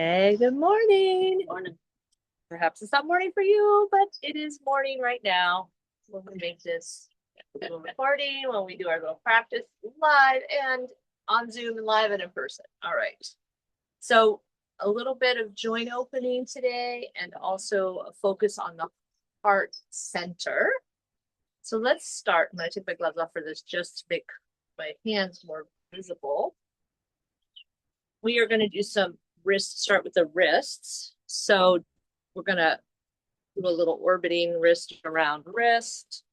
Hey, good morning. Morning. Perhaps it's not morning for you, but it is morning right now when we make this recording, when we do our little practice live and on Zoom and live and in person. All right. So a little bit of joint opening today and also a focus on the heart center. So let's start. I'm going to take my gloves off for this just to make my hands more visible. We are going to do some wrists, start with the wrists. So we're going to do a little orbiting wrist around wrist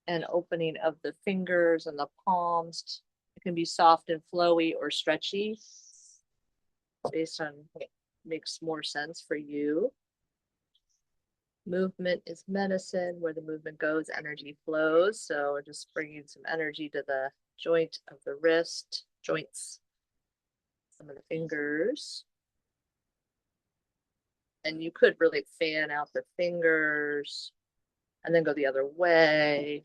and opening of the fingers and the palms. It can be soft and flowy or stretchy based on what makes more sense for you. Movement is medicine. Where the movement goes, energy flows. So we're just bringing some energy to the joint of the wrist, joints, some of the fingers. And you could really fan out the fingers and then go the other way.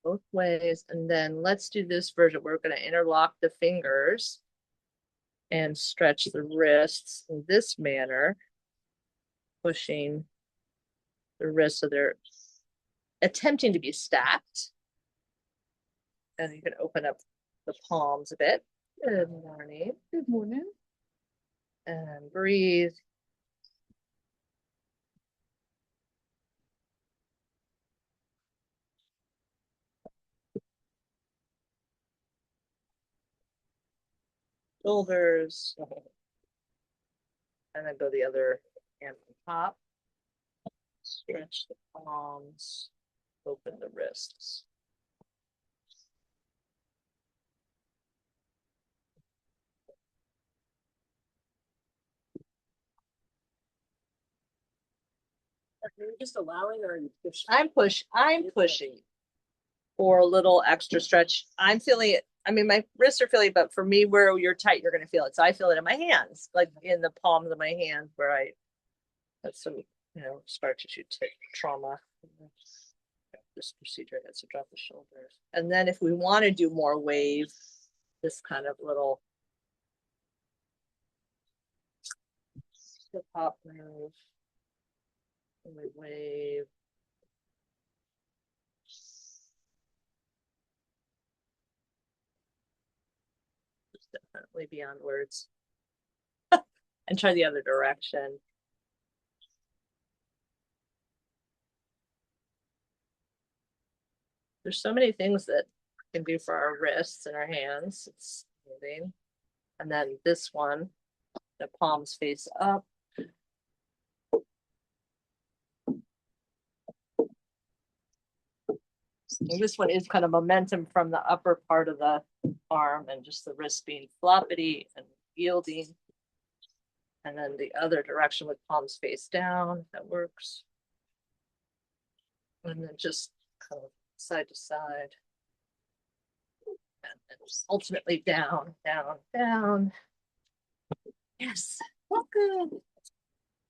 Both ways. And then let's do this version. We're going to interlock the fingers and stretch the wrists in this manner, pushing the wrists so they're attempting to be stacked. And you can open up the palms a bit. Good morning. Good morning. And breathe. Shoulders. And then go the other hand on top. Stretch the palms. Open the wrists. Are you just allowing or are you pushing? I'm pushing for a little extra stretch. I'm feeling it. I mean, my wrists are feeling, but for me, where you're tight, you're going to feel it. So I feel it in my hands, like in the palms of my hands, where I have some, scar tissue trauma. This procedure, I had to drop the shoulders. And then if we want to do more wave, this kind of little hip hop move, and we wave. Just definitely beyond words. And try the other direction. There's so many things that we can do for our wrists and our hands. It's amazing. And then this one, the palms face up. And this one is kind of momentum from the upper part of the arm and just the wrist being floppity and yielding. And then the other direction with palms face down, that works. And then just kind of side to side. And then just ultimately down, down, down. Yes, well, good.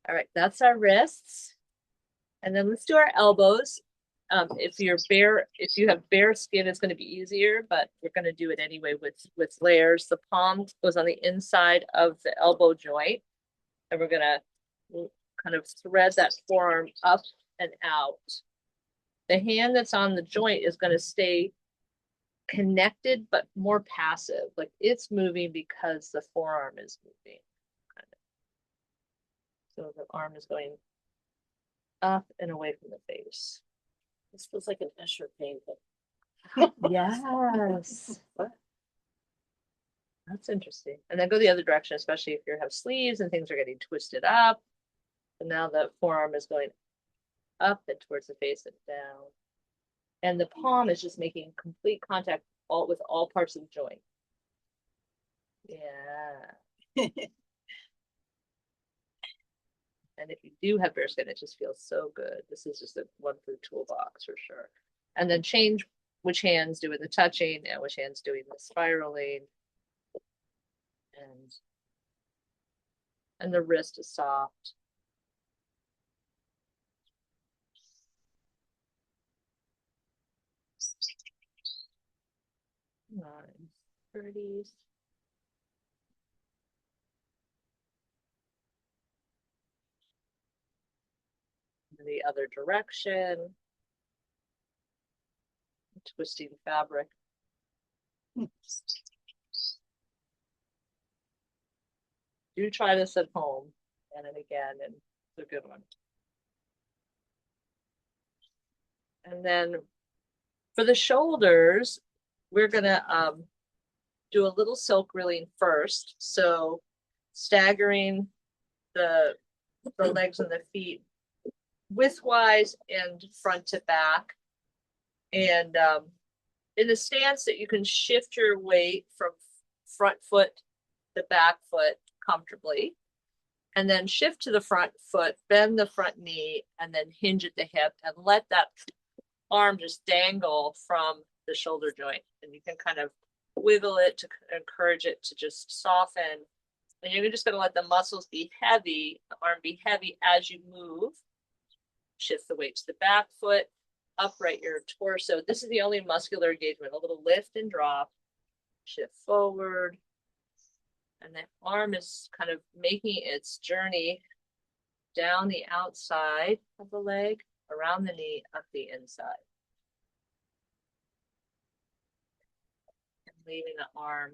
All right, that's our wrists. And then let's do our elbows. If you have bare skin, it's going to be easier, but we're going to do it anyway with layers. The palm goes on the inside of the elbow joint, and we're going to kind of thread that forearm up and out. The hand that's on the joint is going to stay connected, but more passive. Like it's moving because the forearm is moving. So the arm is going up and away from the face. This feels like an Escher pain, but Yes. That's interesting. And then go the other direction, especially if you have sleeves and things are getting twisted up. And now the forearm is going up and towards the face and down. And the palm is just making complete contact with all parts of the joint. Yeah. And if you do have bare skin, it just feels so good. This is just a one food toolbox for sure. And then change which hands doing the touching and which hands doing the spiraling. And the wrist is soft. 30s. The other direction. Twisting fabric. Do try this at home again and again, and it's a good one. And then for the shoulders, we're gonna do a little silk reeling first. So staggering the legs and the feet widthwise and front to back. And in the stance that you can shift your weight from front foot to back foot comfortably. And then shift to the front foot, bend the front knee, and then hinge at the hip and let that arm just dangle from the shoulder joint. And you can kind of wiggle it to encourage it to just soften. And you're just going to let the muscles be heavy, the arm be heavy as you move. Shift the weight to the back foot, upright your torso. This is the only muscular engagement, a little lift and drop. Shift forward. And the arm is kind of making its journey down the outside of the leg, around the knee, up the inside. And leaving the arm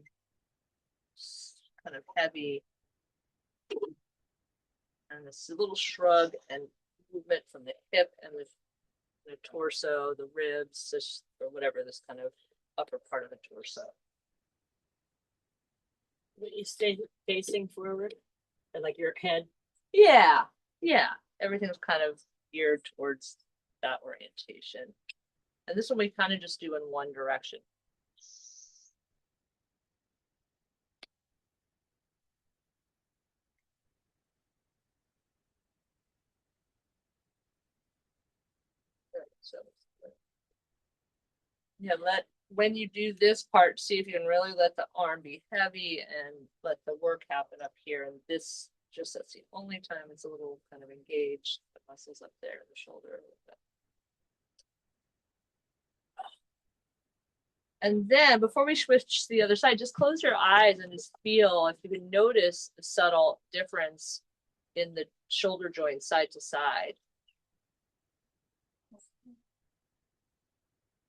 kind of heavy. And this little shrug and movement from the hip and the torso, the ribs, or whatever, this kind of upper part of the torso. You stay facing forward and like your head. Yeah. Everything's kind of geared towards that orientation. And this one we kind of just do in one direction. So yeah, when you do this part, see if you can really let the arm be heavy and let the work happen up here. And this, just that's the only time it's a little kind of engaged, the muscles up there, the shoulder. And then before we switch to the other side, just close your eyes and just feel if you can notice a subtle difference in the shoulder joint side to side.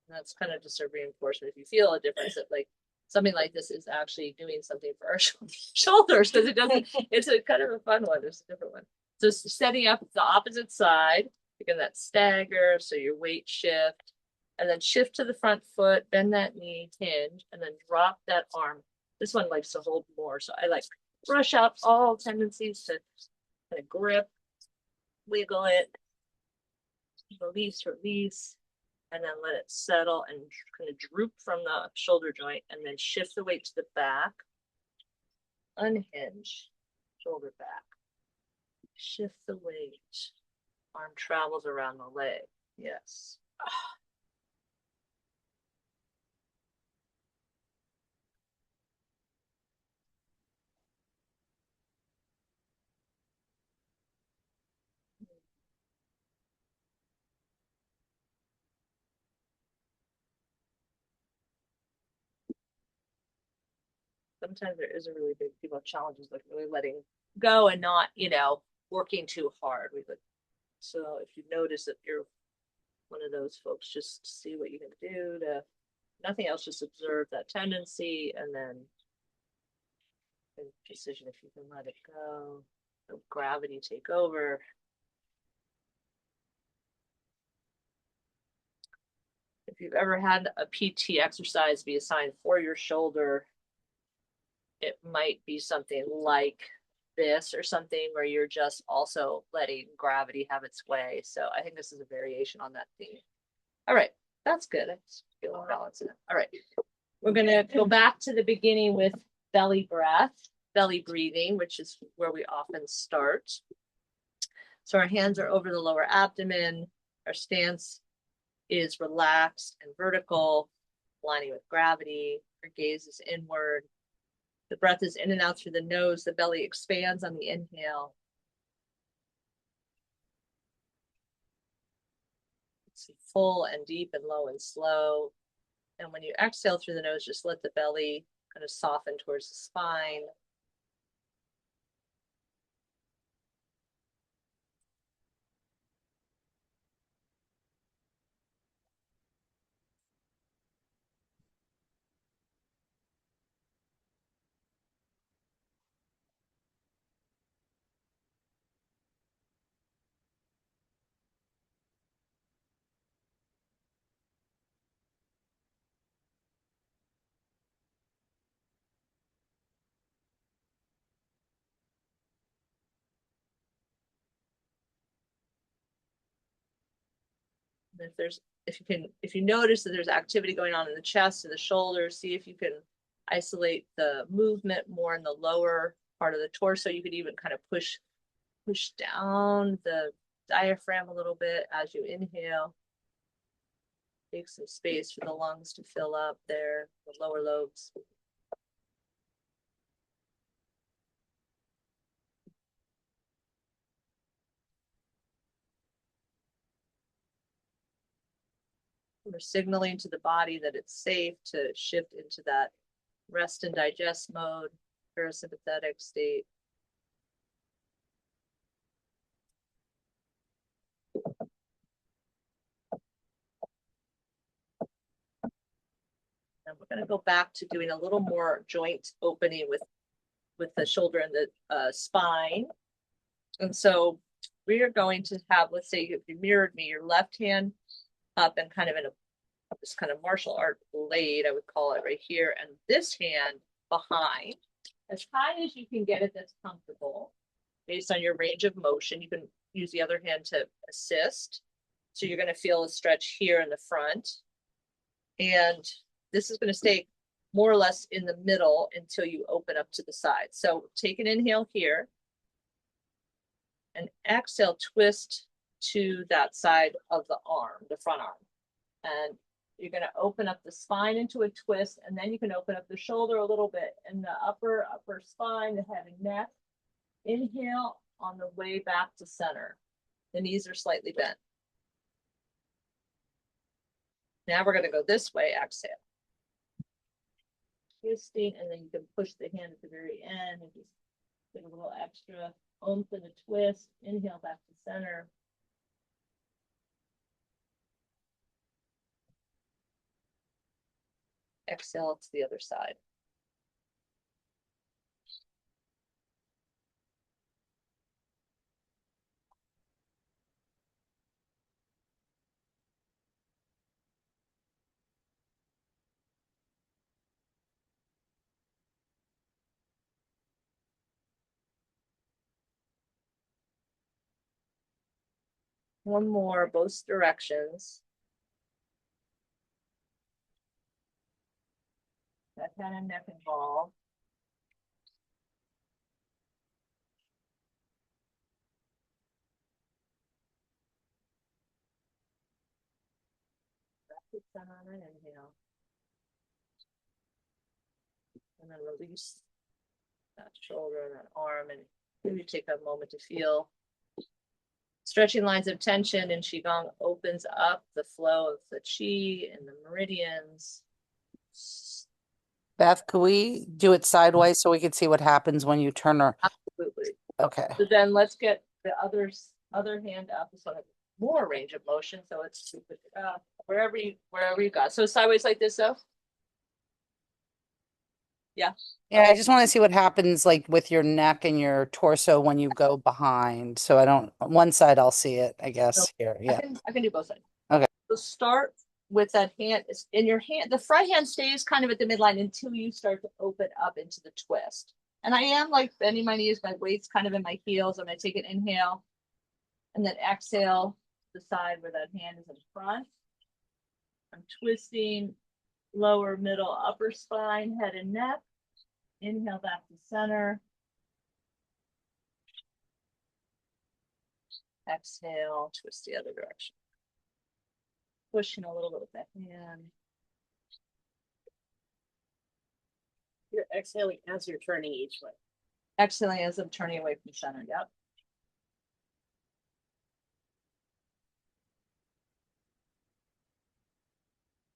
And that's kind of just a reinforcement. If you feel a difference, that like something like this is actually doing something for our shoulders, because it doesn't, it's a kind of a fun one. There's a different one. So setting up the opposite side, again, that stagger, so your weight shift, and then shift to the front foot, bend that knee, hinge, and then drop that arm. This one likes to hold more. So I like brush out all tendencies to kind of grip, wiggle it, release, and then let it settle and kind of droop from the shoulder joint, and then shift the weight to the back, unhinge, shoulder back, shift the weight, arm travels around the leg. Yes. Sometimes there is a really big people challenges, like really letting go and not, working too hard. So if you notice that you're one of those folks, just see what you can do to, nothing else, just observe that tendency, and then decision if you can let it go, let gravity take over. If you've ever had a PT exercise be assigned for your shoulder, it might be something like this or something where you're just also letting gravity have its way. So I think this is a variation on that theme. All right, that's good. I feel balance in it. All right, we're gonna go back to the beginning with belly breath, belly breathing, which is where we often start. So our hands are over the lower abdomen. Our stance is relaxed and vertical, aligning with gravity. Our gaze is inward. The breath is in and out through the nose. The belly expands on the inhale. It's full and deep and low and slow. And when you exhale through the nose, just let the belly kind of soften towards the spine. If you notice that there's activity going on in the chest and the shoulders, see if you can isolate the movement more in the lower part of the torso. You could even kind of push down the diaphragm a little bit as you inhale. Take some space for the lungs to fill up there, the lower lobes. We're signaling to the body that it's safe to shift into that rest and digest mode, parasympathetic state. And we're going to go back to doing a little more joint opening with the shoulder and the spine. And so we are going to have, let's say if you mirrored me, your left hand up and kind of in this kind of martial art blade, I would call it right here, and this hand behind, as high as you can get it that's comfortable based on your range of motion. You can use the other hand to assist. So you're going to feel a stretch here in the front. And this is going to stay more or less in the middle until you open up to the side. So take an inhale here and exhale, twist to that side of the arm, the front arm. And you're going to open up the spine into a twist, and then you can open up the shoulder a little bit and the upper spine, the head and neck. Inhale on the way back to center. The knees are slightly bent. Now we're going to go this way, exhale. Twisting, and then you can push the hand at the very end and just get a little extra oomph and a twist. Inhale back to center. Exhale to the other side. One more, both directions. That head and neck involved. Back to center on an inhale. And then release that shoulder and that arm, and maybe take a moment to feel. Stretching lines of tension in Qigong opens up the flow of the Qi and the meridians. Beth, could we do it sideways so we can see what happens when you turn her? Absolutely. Okay. So then let's get the other hand up, so more range of motion. So it's wherever you got. So sideways like this, though. Yeah. Yeah, I just want to see what happens like with your neck and your torso when you go behind. So I don't, one side I'll see it, I guess, here. Yeah. I can do both sides. Okay. So start with that hand in your hand. The front hand stays kind of at the midline until you start to open up into the twist. And I am like bending my knees, my weight's kind of in my heels. I'm going to take an inhale and then exhale to the side where that hand is in front. I'm twisting lower, middle, upper spine, head and neck. Inhale back to center. Exhale, twist the other direction. Pushing a little bit with that hand. You're exhaling as you're turning each way. Exhaling as I'm turning away from center. Yep.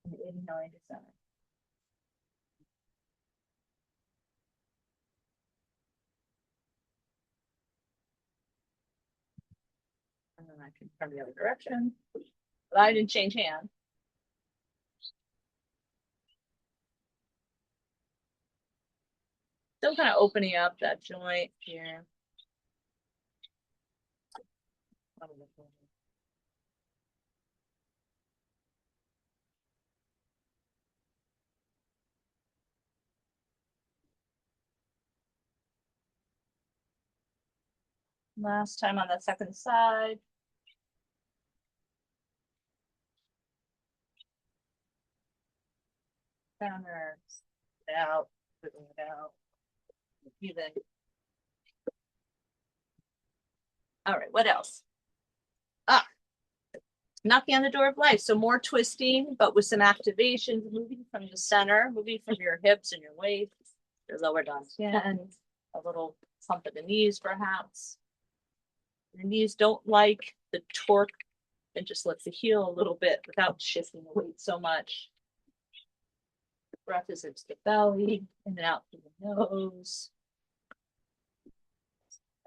And inhaling to center. I can turn the other direction. But I didn't change hands. Still kind of opening up that joint here. Last time on the second side. Counter, out, putting it out. Even. All right, what else? Ah, knocking on the door of life. So more twisting, but with some activations, moving from the center, moving from your hips and your waist, your lower dantian, a little pump of the knees, perhaps. Your knees don't like the torque and just lets the heel a little bit without shifting the weight so much. Breath is into the belly, in and out through the nose.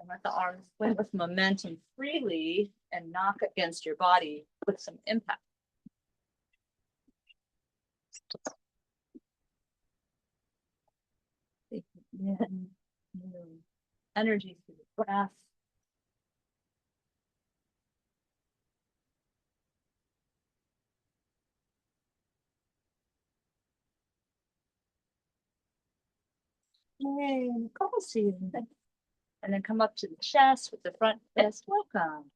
And let the arms play with momentum freely and knock against your body with some impact. In, energy through the breath. Yay, couple season. And then come up to the chest with the front fist. Welcome.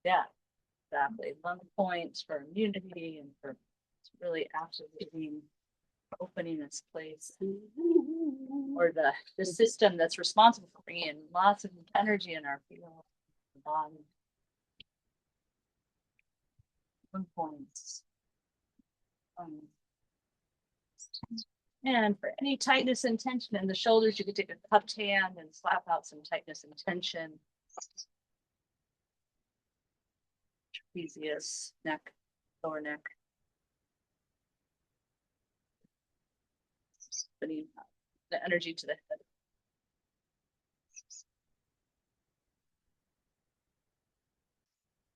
Yeah, exactly. Lung points for immunity and for really activating, opening this place. Or the system that's responsible for bringing in lots of energy in our field, body. Lung points. And for any tightness and tension in the shoulders, you could take a cupped hand and slap out some tightness and tension. Trapezius, neck, lower neck. Putting the energy to the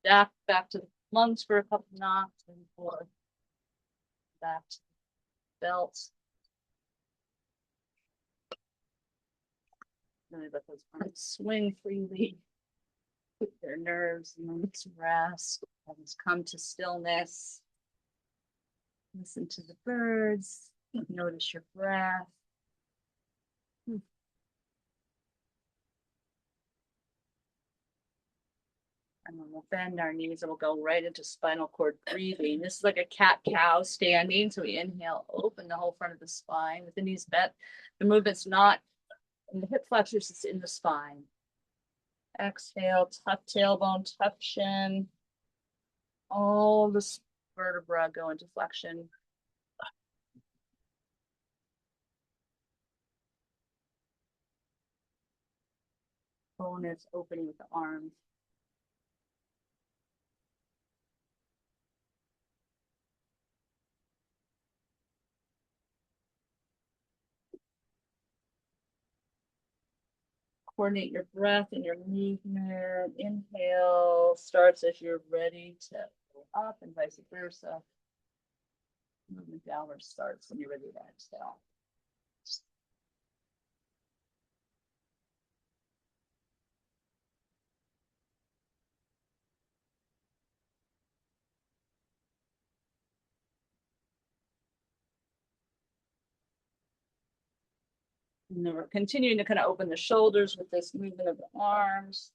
head. Back to the lungs for a couple knocks and forth. Back to the belt. Really let those arms swing freely. Put their nerves and lungs rest. Just come to stillness. Listen to the birds. Notice your breath. And then we'll bend our knees and we'll go right into spinal cord breathing. This is like a cat-cow standing. So we inhale, open the whole front of the spine with the knees bent. The movement's not in the hip flexors, it's in the spine. Exhale, tuck tailbone, tuck shin. All the vertebra go into flexion. Bone is opening with the arms. Coordinate your breath and your movement. Inhale starts as you're ready to go up and vice versa. Movement downward starts when you're ready to exhale. And then we're continuing to kind of open the shoulders with this movement of the arms.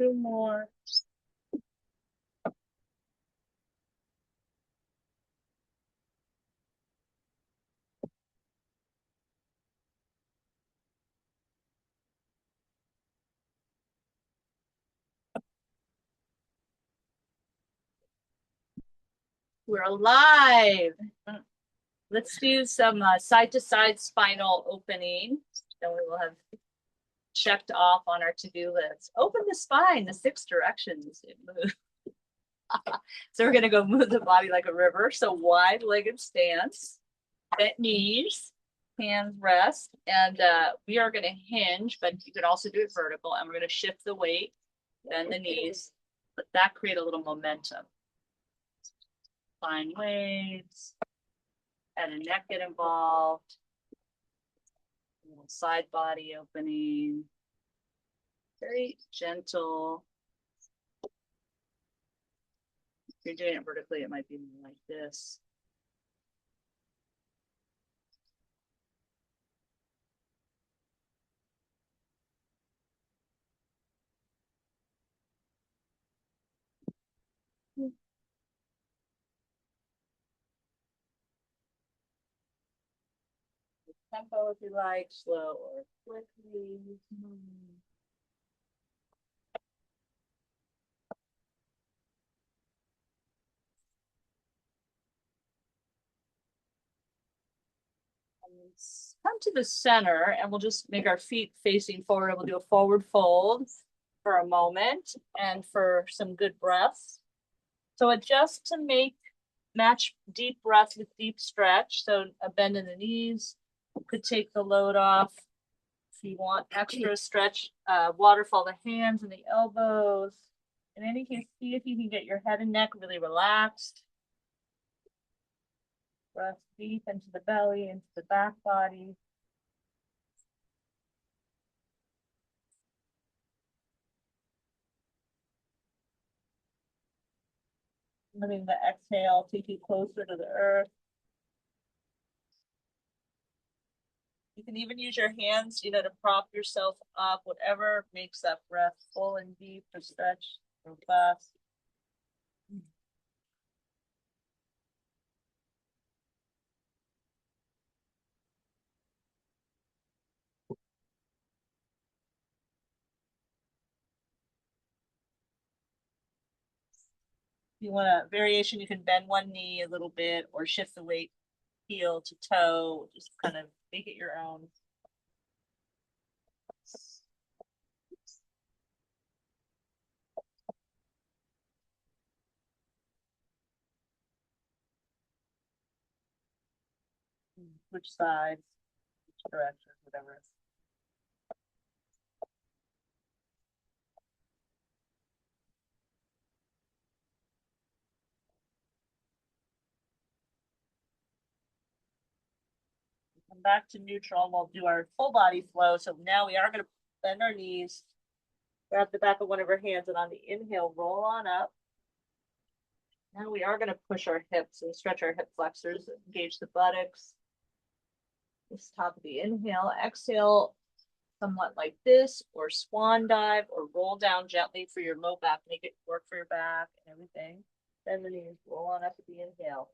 Two more. We're alive. Let's do some side to side spinal opening. Then we will have checked off on our to-do list. Open the spine, the 6 directions it moves. So we're gonna go move the body like a river. So wide-legged stance, bent knees, hands rest, and we are gonna hinge, but you could also do it vertical, and we're gonna shift the weight, bend the knees, let that create a little momentum. Spine waves, head and neck get involved. A little side body opening. Very gentle. If you're doing it vertically, it might be more like this. Tempo if you like, slow or quickly. Come to the center and we'll just make our feet facing forward. We'll do a forward fold for a moment and for some good breaths. So adjust to match deep breath with deep stretch. So a bend in the knees could take the load off. If you want extra stretch, waterfall the hands and the elbows. In any case, see if you can get your head and neck really relaxed. Breath deep into the belly, into the back body. Letting the exhale take you closer to the earth. You can even use your hands, to prop yourself up, whatever makes that breath full and deep or stretch, robust. If you want a variation, you can bend one knee a little bit or shift the weight heel to toe, just kind of make it your own. Which side, which direction, whatever. Come back to neutral and we'll do our full body flow. So now we are going to bend our knees, grab the back of one of our hands, and on the inhale, roll on up. Now we are going to push our hips and stretch our hip flexors, engage the buttocks. This top of the inhale, exhale, somewhat like this, or swan dive, or roll down gently for your low back. Make it work for your back and everything. Bend the knees, roll on up at the inhale.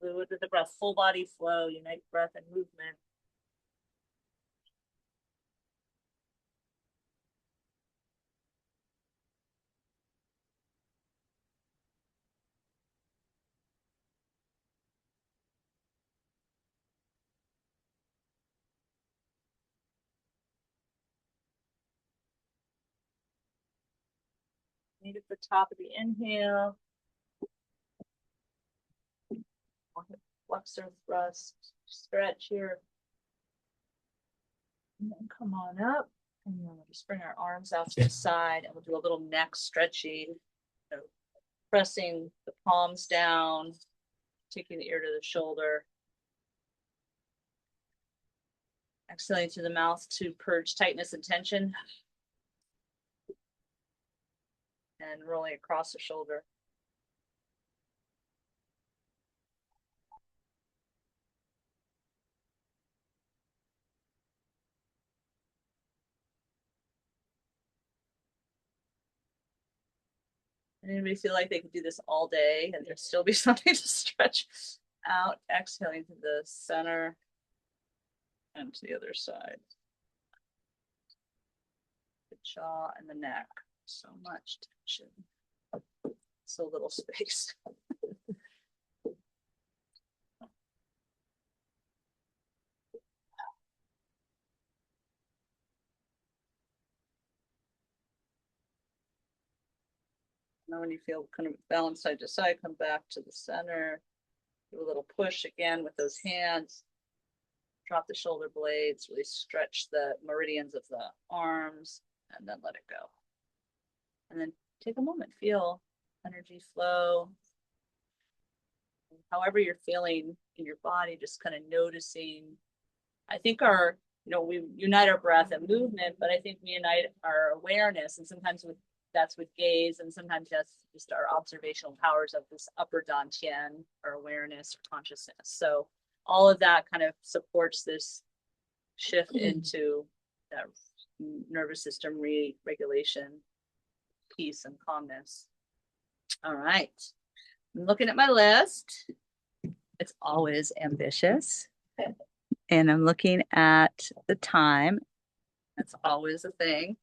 Fluid with the breath, full body flow, unite breath and movement. Meet at the top of the inhale. Flexor thrust, stretch here. And then come on up. And then we'll just bring our arms out to the side and we'll do a little neck stretching. So pressing the palms down, taking the ear to the shoulder. Exhaling through the mouth to purge tightness and tension. And rolling across the shoulder. Anybody feel like they could do this all day and there'd still be something to stretch out? Exhaling to the center and to the other side. The jaw and the neck. So much tension. So little space. Now when you feel kind of balanced side to side, come back to the center. Do a little push again with those hands. Drop the shoulder blades, really stretch the meridians of the arms, and then let it go. And then take a moment, feel energy flow. However you're feeling in your body, just kind of noticing. I think we unite our breath and movement, but I think we unite our awareness. And sometimes that's with gaze, and sometimes that's just our observational powers of this upper dantian, or awareness or consciousness. So all of that kind of supports this shift into that nervous system regulation, peace, and calmness. All right. I'm looking at my list. It's always ambitious. And I'm looking at the time. That's always a thing.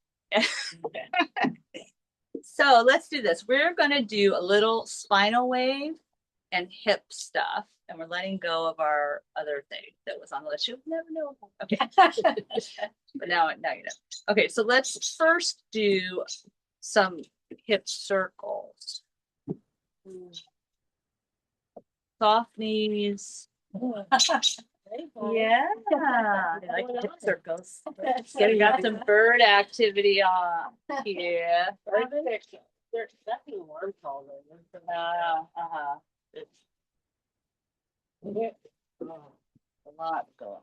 So let's do this. We're going to do a little spinal wave and hip stuff. And we're letting go of our other thing that was on the list. You'll never know. Okay. But now you know. Okay, so let's first do some hip circles. Soft knees. Yeah. I like hip circles. We got some bird activity on here. There's definitely warm calling. It's A lot going on.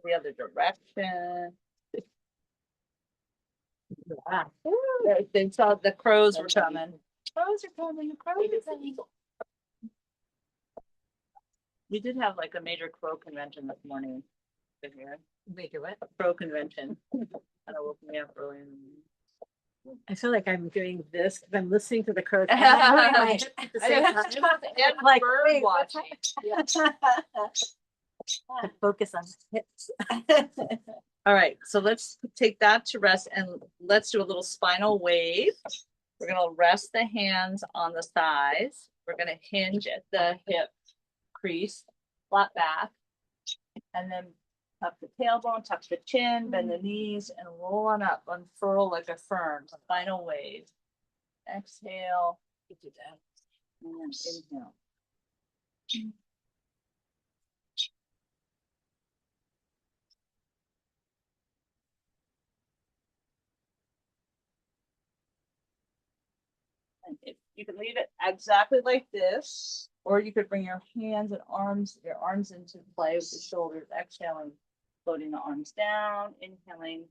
The other direction. They saw the crows were coming. Crows are coming. Crows are coming. We did have like a major crow convention this morning. Major what? A crow convention. And it woke me up early in the morning. I feel like I'm doing this because I'm listening to the crows. I At the same time. And Like, bird wait, what's watching. Focus on hips. All right, so let's take that to rest and let's do a little spinal wave. We're gonna rest the hands on the thighs. We're gonna hinge at the hip crease, flat back, and then tuck the tailbone, tuck the chin, bend the knees, and roll on up, unfurl like a fern. Spinal wave. Exhale. And inhale. And you can leave it exactly like this, or you could bring your hands and your arms into play with the shoulders, exhaling, floating the arms down, inhaling.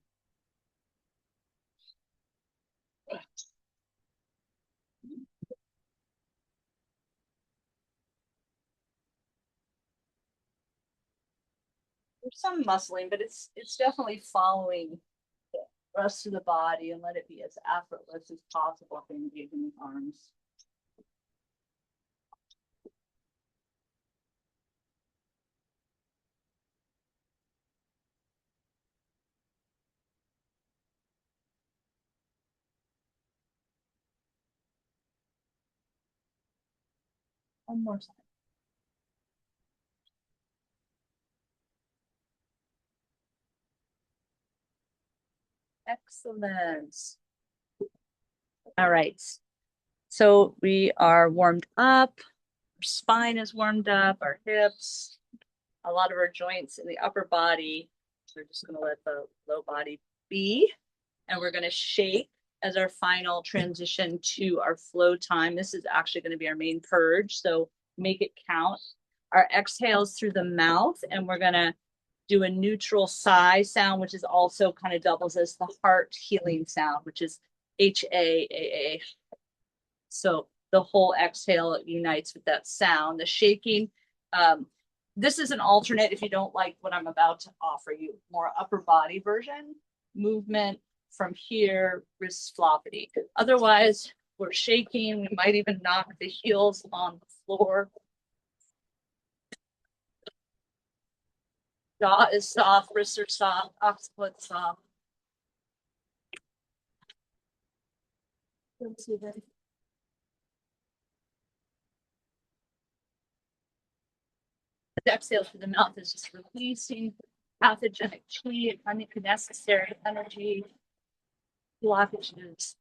There's some muscling, but it's definitely following the rest of the body, and let it be as effortless as possible for engaging the arms. One more time. Excellent. All right. So we are warmed up. Our spine is warmed up, our hips, a lot of our joints in the upper body. We're just going to let the low body be. And we're going to shake as our final transition to our flow time. This is actually going to be our main purge. So make it count. Our exhales through the mouth, and we're going to do a neutral sigh sound, which is also kind of doubles as the heart healing sound, which is H-A-A-A. So the whole exhale unites with that sound. The shaking, this is an alternate if you don't like what I'm about to offer you, more upper body version, movement from here, wrists floppity. Otherwise, we're shaking. We might even knock the heels on the floor. Jaw is soft, wrists are soft, occiput soft. Let's see that. The exhale through the mouth is just releasing pathogenic chi, unnecessary energy, blockages.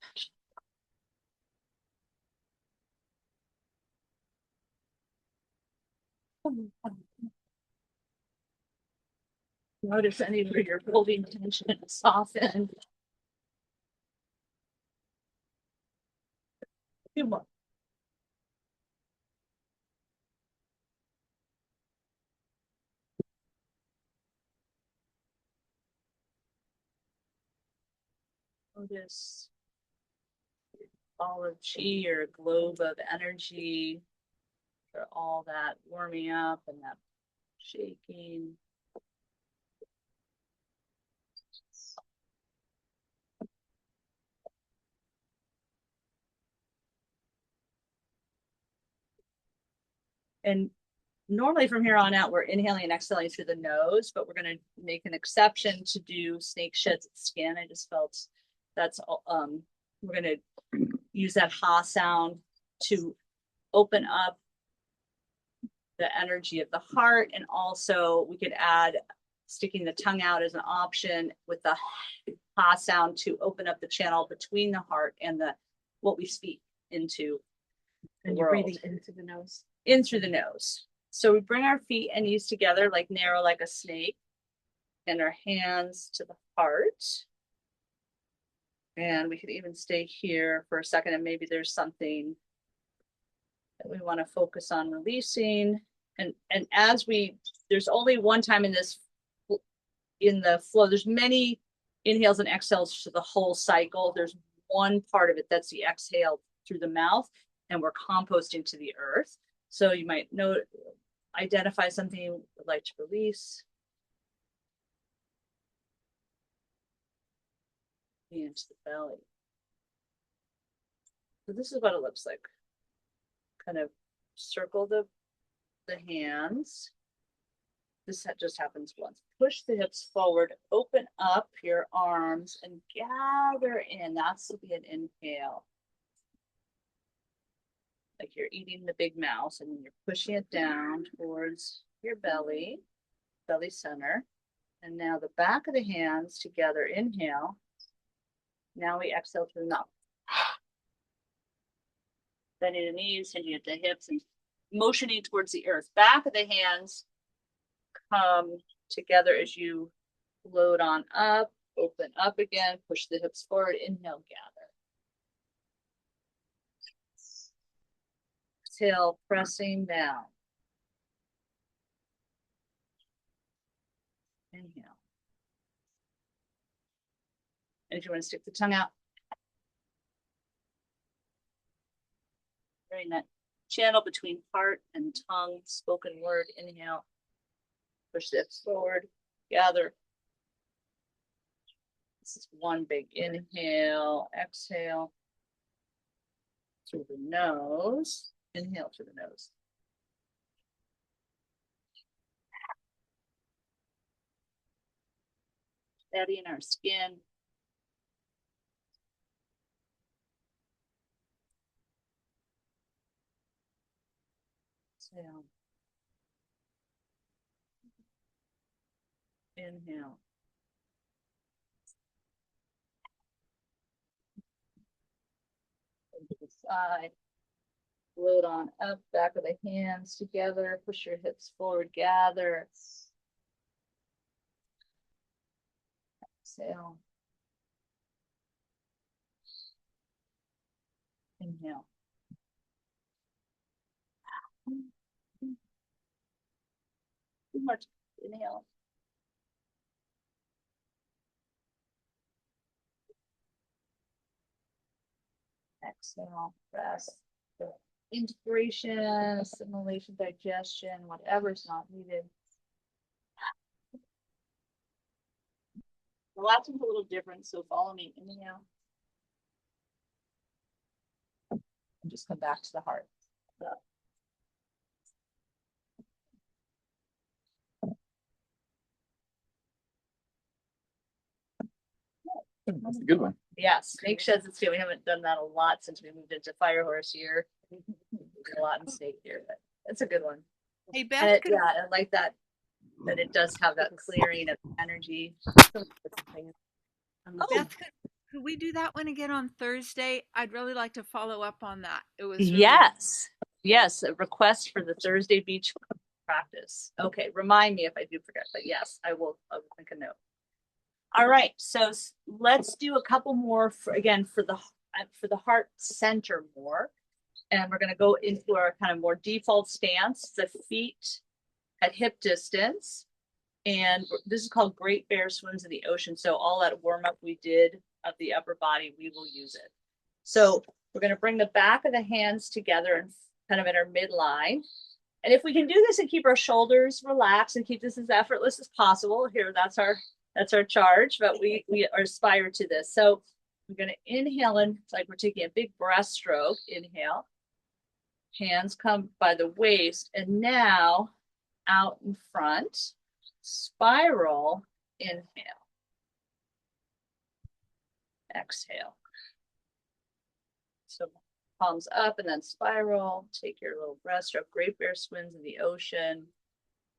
Notice anywhere you're holding tension, soften. Few more. Notice all of chi or globe of energy for all that warming up and that shaking. And normally from here on out, we're inhaling and exhaling through the nose, but we're going to make an exception to do snake sheds at skin. I just felt that's, we're going to use that ha sound to open up the energy of the heart. And also we could add sticking the tongue out as an option with the ha sound to open up the channel between the heart and the what we speak into And the you're world. breathing in through the nose. In through the nose. So we bring our feet and knees together, like narrow like a snake, and our hands to the heart. And we could even stay here for a second, and maybe there's something that we want to focus on releasing. And as there's only one time in the flow, there's many inhales and exhales to the whole cycle. There's one part of it that's the exhale through the mouth, and we're composting to the earth. So you might identify something you would like to release. Into the belly. So this is what it looks like. Kind of circle the hands. This just happens once. Push the hips forward, open up your arms and gather in. That's to be an inhale. Like you're eating the big mouse and you're pushing it down towards your belly center. And now the back of the hands together, inhale. Now we exhale through the mouth. Bending the knees, hinging at the hips and motioning towards the earth. Back of the hands come together as you load on up, open up again, push the hips forward, inhale, gather. Exhale, pressing down. Inhale. And if you want to stick the tongue out, during that channel between heart and tongue, spoken word, inhale. Push the hips forward, gather. This is one big inhale, exhale through the nose, inhale through the nose. Steadying our skin. Exhale. Inhale. To the side. Load on up, back of the hands together. Push your hips forward, gather. Exhale. Inhale. Too much. Inhale. Exhale. Rest. Integration, assimilation, digestion, whatever's not needed. The last one's a little different, so follow me. Inhale. And just come back to the heart. That's a good one. Yeah, snake sheds at skin. We haven't done that a lot since we moved into fire horse here. A lot in snake here, but it's a good one. Hey And Beth, yeah, I like that that it does have that clearing of energy. Beth, could we do that one again on Thursday? I'd really like to follow up on that. It was really Yes, a request for the Thursday beach practice. Okay, remind me if I do forget, but yes, I will make a note. All right, so let's do a couple more for the heart center more. And we're going to go into our kind of more default stance, the feet at hip distance. And this is called Great Bear Swims in the Ocean. So all that warm up we did of the upper body, we will use it. So we're going to bring the back of the hands together and kind of in our midline. And if we can do this and keep our shoulders relaxed and keep this as effortless as possible, here, that's our charge, but we aspire to this. So we're going to inhale in, it's like we're taking a big breaststroke. Inhale. Hands come by the waist, and now out in front, spiral, inhale, exhale. So palms up and then spiral, take your little breaststroke. Great Bear Swims in the ocean.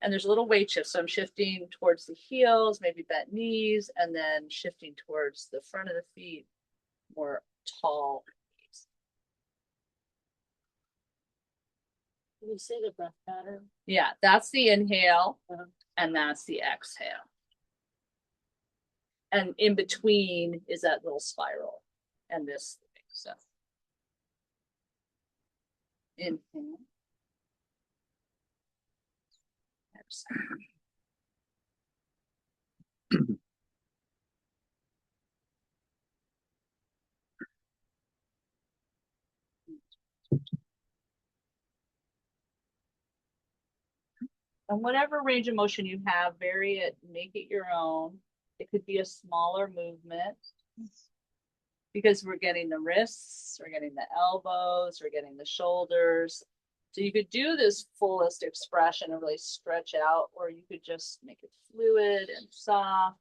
And there's a little weight shift. So I'm shifting towards the heels, maybe bent knees, and then shifting towards the front of the feet, more tall. Can you say the breath pattern? Yeah, that's the inhale, and that's the exhale. And in between is that little spiral and this thing. So inhale. Exhale. And whatever range of motion you have, vary it, make it your own. It could be a smaller movement because we're getting the wrists, we're getting the elbows, we're getting the shoulders. So you could do this fullest expression and really stretch out, or you could just make it fluid and soft.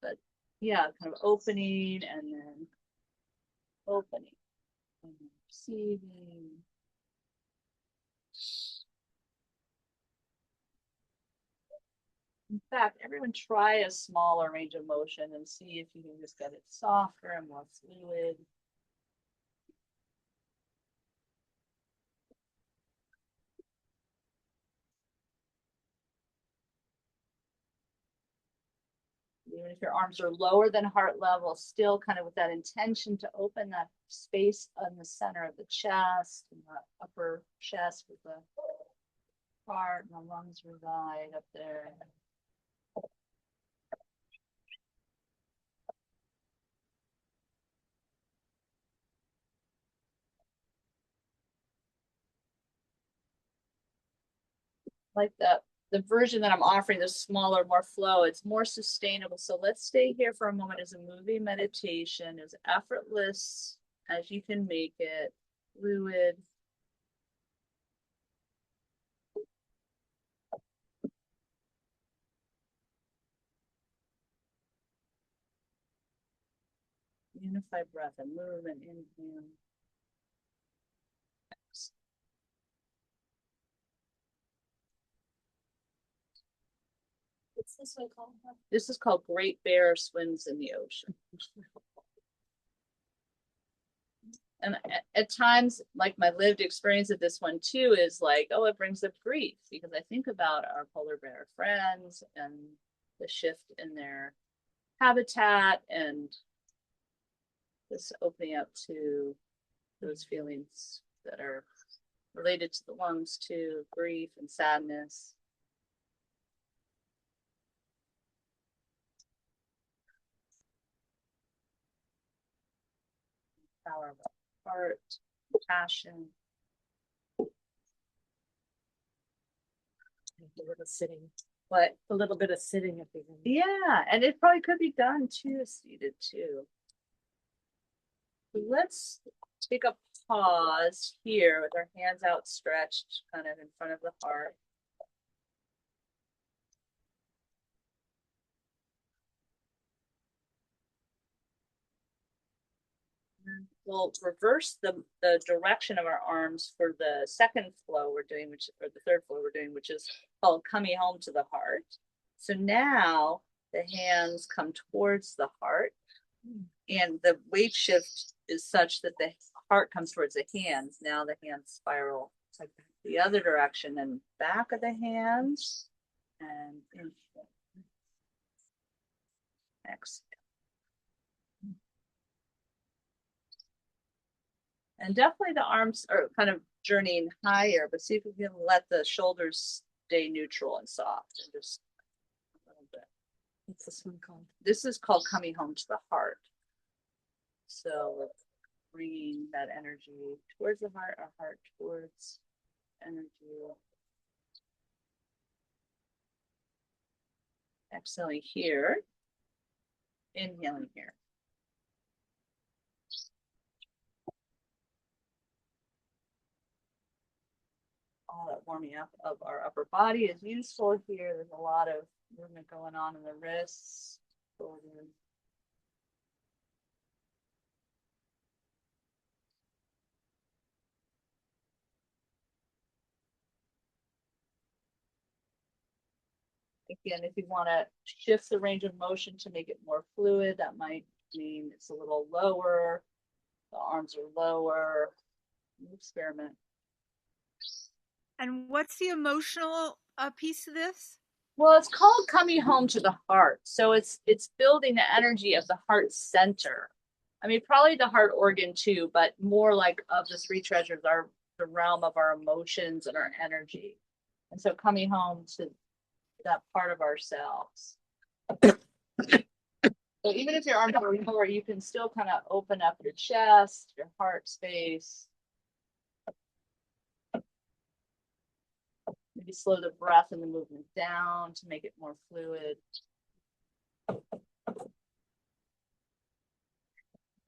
But yeah, kind of opening and then opening and then receiving. In fact, everyone try a smaller range of motion and see if you can just get it softer and more fluid. Even if your arms are lower than heart level, still kind of with that intention to open that space on the center of the chest and the upper chest with the heart and the lungs reside up there. Like the version that I'm offering, the smaller, more flow, it's more sustainable. So let's stay here for a moment as a moving meditation, as effortless as you can make it, fluid. Unified breath and movement, inhale. What's this one called? This is called Great Bear Swims in the Ocean. And at times, like my lived experience of this one too, is like, oh, it brings up grief because I think about our polar bear friends and the shift in their habitat and this opening up to those feelings that are related to the lungs too, grief and sadness. Power of the heart, compassion. A little sitting. But A little bit of sitting at the end. yeah, and it probably could be done too, seated too. Let's take a pause here with our hands outstretched, kind of in front of the heart. we'll reverse the direction of our arms for the second flow we're doing, or the third flow we're doing, which is called coming home to the heart. So now the hands come towards the heart, and the wave shift is such that the heart comes towards the hands. Now the hands spiral the other direction and back of the hands and in. Exhale. And definitely the arms are kind of journeying higher, but see if we can let the shoulders stay neutral and soft and just a little bit. What's this one called? This is called coming home to the heart. So bringing that energy towards the heart, our heart towards energy. Exhaling here, inhaling here. All that warming up of our upper body is useful here. There's a lot of movement going on in the wrists, shoulders. Again, if you want to shift the range of motion to make it more fluid, that might mean it's a little lower. The arms are lower. Experiment. And what's the emotional piece of this? Well, it's called coming home to the heart. So it's building the energy of the heart center. I mean, probably the heart organ too, but more like of the three treasures are the realm of our emotions and our energy. And so coming home to that part of ourselves. So even if your arms are lower, you can still kind of open up your chest, your heart space. Maybe slow the breath and the movement down to make it more fluid.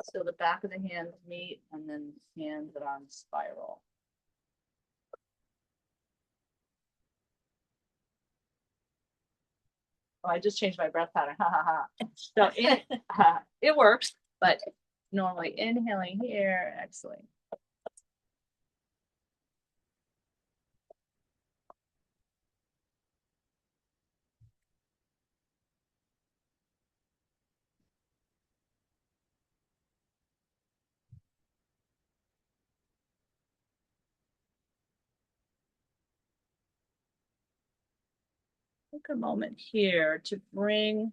So the back of the hands meet and then hands and arms spiral. Oh, I just changed my breath pattern. Ha ha ha. So it works, but normally inhaling here, exhaling. Take a moment here to bring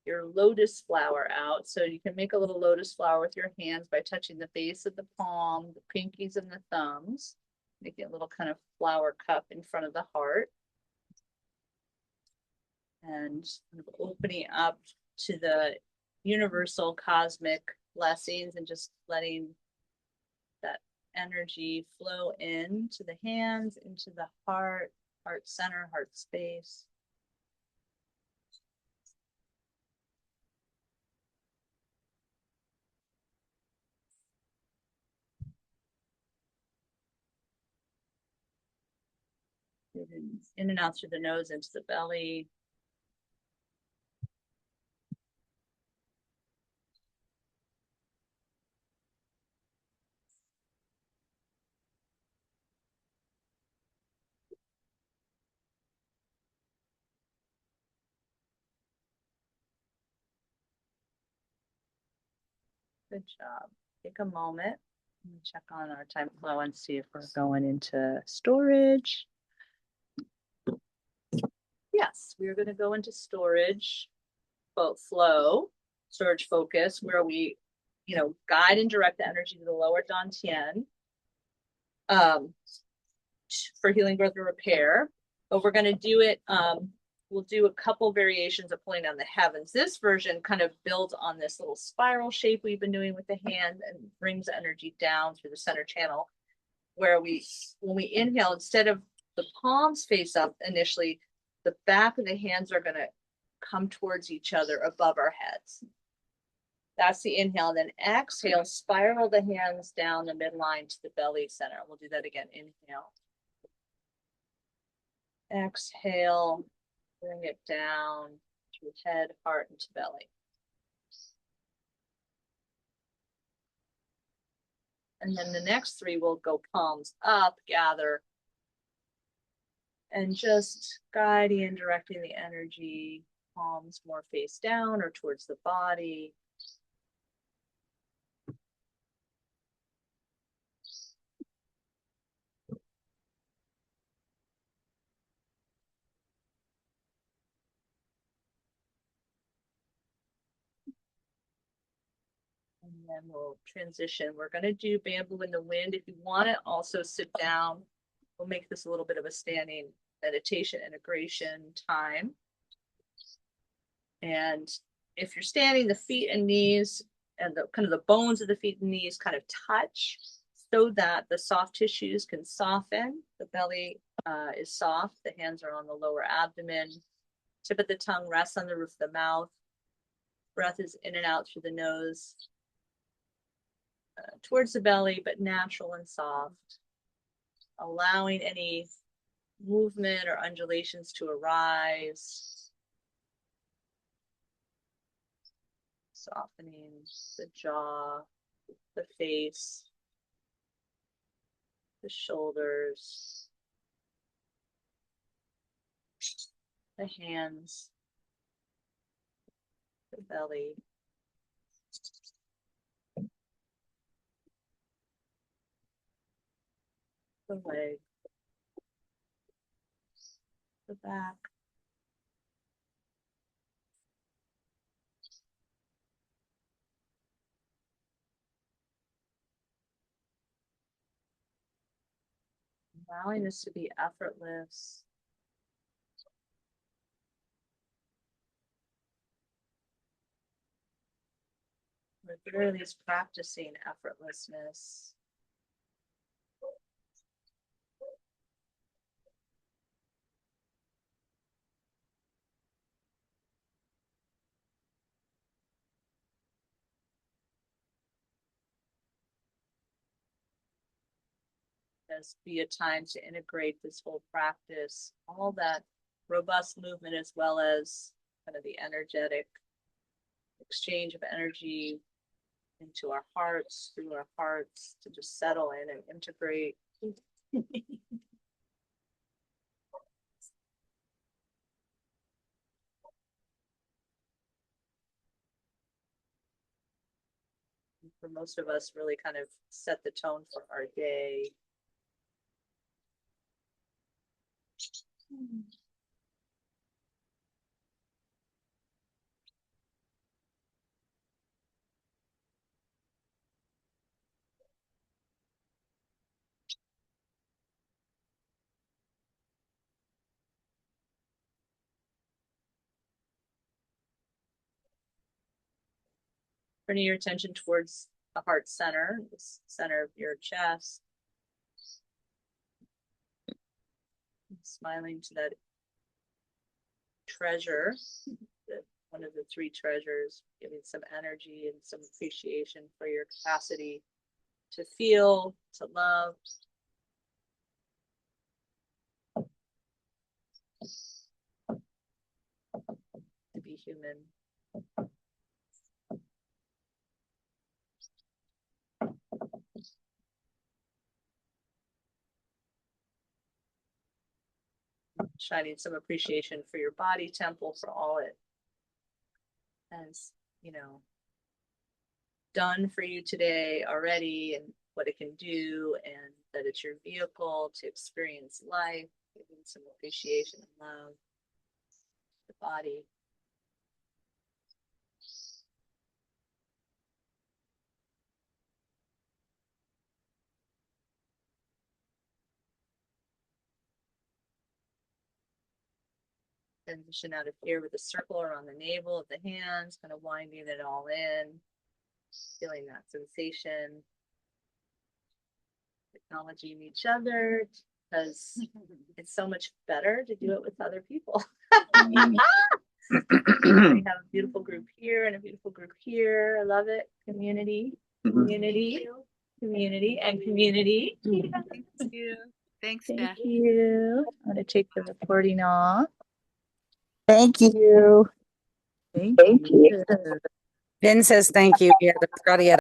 your lotus flower out. So you can make a little lotus flower with your hands by touching the base of the palm, the pinkies and the thumbs. Make it a little kind of flower cup in front of the heart. And kind of opening up to the universal cosmic blessings and just letting that energy flow into the hands, into the heart, heart center, heart space. In and out through the nose into the belly. Good job. Take a moment and check on our time flow and see if we're going into storage. Yes, we're going to go into storage, flow, storage focus, where we, guide and direct the energy to the lower dantian for healing, growth, and repair. But we're going to do it. We'll do a couple variations of pulling down the heavens. This version kind of builds on this little spiral shape we've been doing with the hand and brings energy down through the center channel, where when we inhale, instead of the palms face up initially, the back of the hands are going to come towards each other above our heads. That's the inhale. And then exhale, spiral the hands down the midline to the belly center. We'll do that again. Inhale. Exhale, bring it down through head, heart, into belly. And then the next three will go palms up, gather. And just guiding and directing the energy, palms more face down or towards the body. And then we'll transition. We're going to do bamboo in the wind. If you want to also sit down, we'll make this a little bit of a standing meditation integration time. And if you're standing, the feet and knees and the kind of the bones of the feet and knees kind of touch so that the soft tissues can soften. The belly is soft. The hands are on the lower abdomen. Tip of the tongue rests on the roof of the mouth. Breath is in and out through the nose. Towards the belly, but natural and soft. Allowing any movement or undulations to arise. Softening the jaw, the face, the shoulders, the hands, the belly. The leg, the back. Allowing this to be effortless. We're literally just practicing effortlessness. As be a time to integrate this whole practice, all that robust movement as well as kind of the energetic exchange of energy into our hearts, through our hearts, to just settle in and integrate. For most of us, really kind of set the tone for our day. Turning your attention towards the heart center, the center of your chest. Smiling to that treasure, one of the three treasures, giving some energy and some appreciation for your capacity to feel, to love. To be human. Shining some appreciation for your body temple, for all it has, done for you today already, and what it can do, and that it's your vehicle to experience life, giving some appreciation and love to the body. Transition out of here with a circle around the navel of the hands, kind of winding it all in, feeling that sensation. Acknowledging each other, because it's so much better to do it with other people. We have a beautiful group here and a beautiful group here. I love it. Community, community, community, and community. Thank you. Thanks, Thank Beth. you. I'm going to take the recording off. Thank you. Thank you. Vin says thank you. Yeah, the